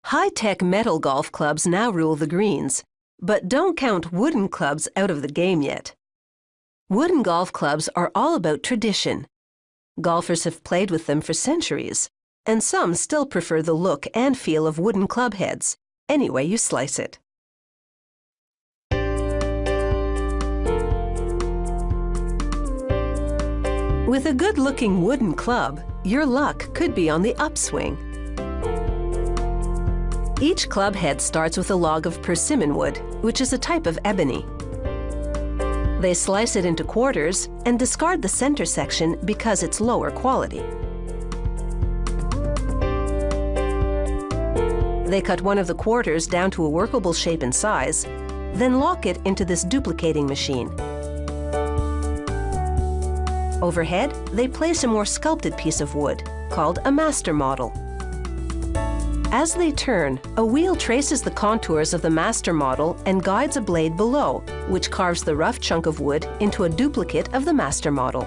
High-tech metal golf clubs now rule the greens, but don't count wooden clubs out of the game yet. Wooden golf clubs are all about tradition. Golfers have played with them for centuries, and some still prefer the look and feel of wooden club heads, any way you slice it. With a good-looking wooden club, your luck could be on the upswing. Each club head starts with a log of persimmon wood, which is a type of ebony. They slice it into quarters and discard the center section because it's lower quality. They cut one of the quarters down to a workable shape and size, then lock it into this duplicating machine. Overhead, they place a more sculpted piece of wood, called a master model. As they turn, a wheel traces the contours of the master model and guides a blade below, which carves the rough chunk of wood into a duplicate of the master model.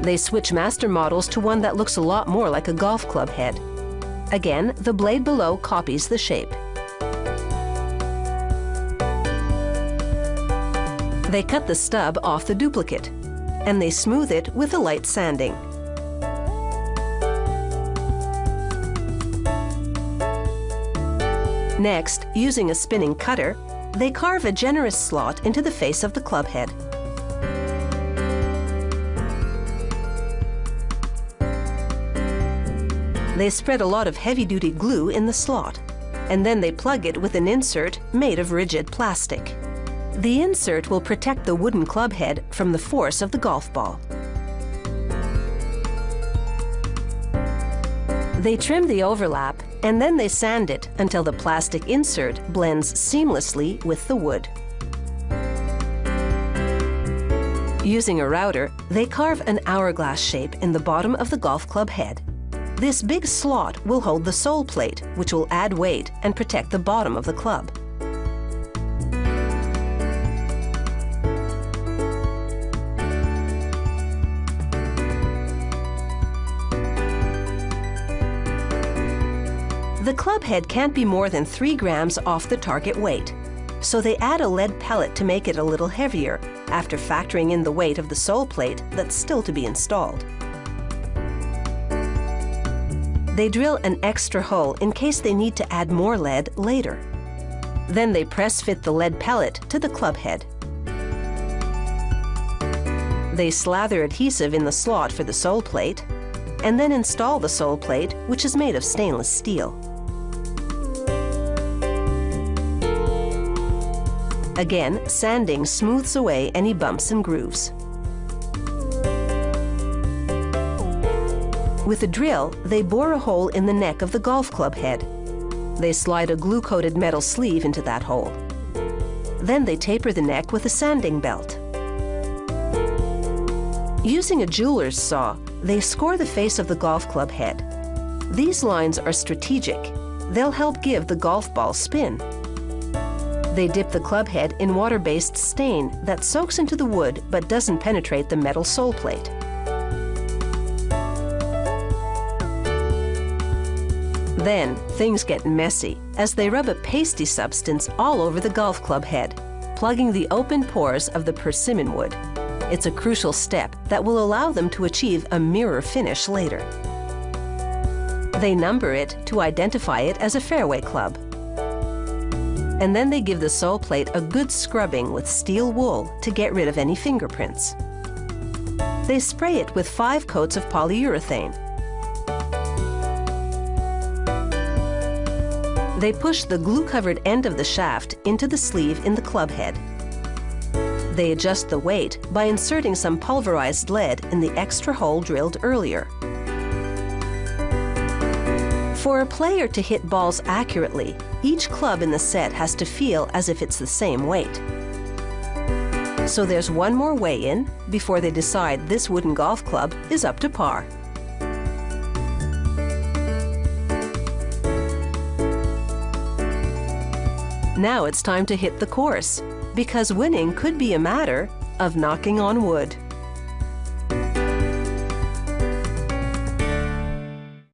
They switch master models to one that looks a lot more like a golf club head. Again, the blade below copies the shape. They cut the stub off the duplicate, and they smooth it with a light sanding. Next, using a spinning cutter, they carve a generous slot into the face of the club head. They spread a lot of heavy-duty glue in the slot, and then they plug it with an insert made of rigid plastic. The insert will protect the wooden club head from the force of the golf ball. They trim the overlap, and then they sand it until the plastic insert blends seamlessly with the wood. Using a router, they carve an hourglass shape in the bottom of the golf club head. This big slot will hold the sole plate, which will add weight and protect the bottom of the club. The club head can't be more than 3 grams off the target weight, so they add a lead pellet to make it a little heavier, after factoring in the weight of the sole plate that's still to be installed. They drill an extra hole in case they need to add more lead later. Then they press fit the lead pellet to the club head. They slather adhesive in the slot for the sole plate, and then install the sole plate, which is made of stainless steel. Again, sanding smooths away any bumps and grooves. With a drill, they bore a hole in the neck of the golf club head. They slide a glue-coated metal sleeve into that hole. Then they taper the neck with a sanding belt. Using a jeweler's saw, they score the face of the golf club head. These lines are strategic. They'll help give the golf ball spin. They dip the club head in water-based stain that soaks into the wood but doesn't penetrate the metal sole plate. Then, things get messy as they rub a pasty substance all over the golf club head, plugging the open pores of the persimmon wood. It's a crucial step that will allow them to achieve a mirror finish later. They number it to identify it as a fairway club. And then they give the sole plate a good scrubbing with steel wool to get rid of any fingerprints. They spray it with 5 coats of polyurethane. They push the glue-covered end of the shaft into the sleeve in the club head. They adjust the weight by inserting some pulverized lead in the extra hole drilled earlier. For a player to hit balls accurately, each club in the set has to feel as if it's the same weight. So there's one more weigh-in before they decide this wooden golf club is up to par. Now it's time to hit the course, because winning could be a matter of knocking on wood.